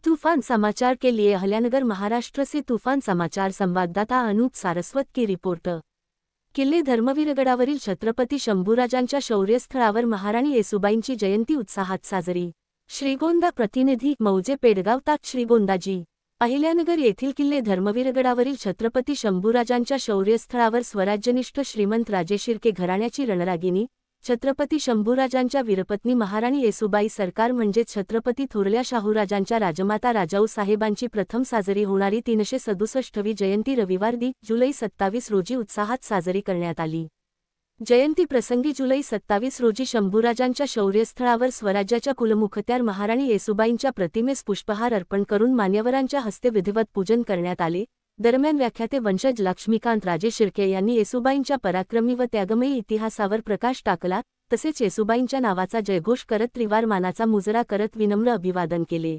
तूफान समाचार के लिए अहल्यानगर महाराष्ट्र से तूफान समाचार संवाददाता अनूप सारस्वत की रिपोर्ट। किल्ले धर्मवीरगडावरील छत्रपती शंभूराजांच्या शौर्यस्थळावर महाराणी येसूबाईंची जयंती उत्साहात साजरी। श्रीगोंदा प्रतिनिधी मौजे पेडगाव तात श्रीगोंदाजी। अहिल्यानगर येथील किल्ले धर्मवीरगडावरील छत्रपती शंभूराजांच्या शौर्यस्थळावर स्वराज्यनिष्ठ श्रीमंत राजे शिर्के घराण्याची रणरागिणी, छत्रपती शंभूराजांच्या वीरपत्नी महाराणी येसूबाई सरकार म्हणजेच छत्रपती थोरल्या शाहूराजांच्या राजमाता राजाऊ साहेबांची प्रथम साजरी होणारी 367वी जयंती रविवार जुलै 27 रोजी उत्साहात साजरी करण्यात आली। जयंती प्रसंगी जुलै 27 रोजी शंभूराजांच्या शौर्यस्थळावर स्वराज्याच्या कुलमुखत्यार महाराणी येसूबाईंच्या प्रतिमेस पुष्पहार अर्पण करून मान्यवरांच्या हस्ते विधिवत पूजन करण्यात आले। दरम्यान व्याख्याते वंशज लक्ष्मीकांत राजे शिर्के यांनी येसूबाईंच्या पराक्रमी व त्यागमयी इतिहासावर प्रकाश टाकला, तसेच येसूबाईंच्या नावाचा जयघोष करत त्रिवार मानाचा मुजरा करत विनम्र अभिवादन केले।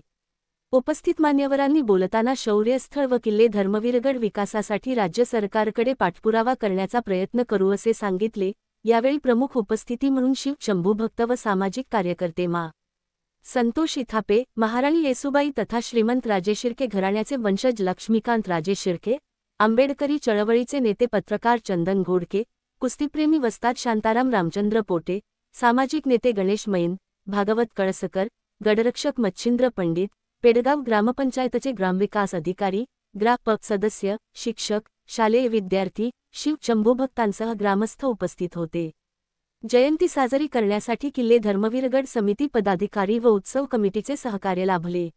उपस्थित मान्यवरांनी बोलताना शौर्यस्थळ व किल्ले धर्मवीरगड विकासासाठी राज्य सरकारकडे पाठपुरावा करण्याचा प्रयत्न करू असे सांगितले। यावेळी प्रमुख उपस्थिती म्हणून शिव शंभूभक्त व सामाजिक कार्यकर्ते मा. संतोष इथापे, महाराणी येसूबाई तथा श्रीमंत राजे शिर्के घराण्याचे वंशज लक्ष्मीकांत राजे शिर्के, आंबेडकरी चळवळीचे नेते पत्रकार चंदन घोडके, कुस्तीप्रेमी वस्ताद शांताराम रामचंद्र पोटे, सामाजिक नेते गणेश मैन, भागवत कळसकर, गडरक्षक मच्छिंद्र पंडित, पेडगाव ग्रामपंचायतचे ग्रामविकास अधिकारी, ग्रापक सदस्य, शिक्षक, शालेय विद्यार्थी, शिव शंभूभक्तांसह ग्रामस्थ उपस्थित होते। जयंती साजरी करण्यासाठी किल्ले धर्मवीरगड समिती पदाधिकारी व उत्सव कमिटीचे सहकार्य लाभले।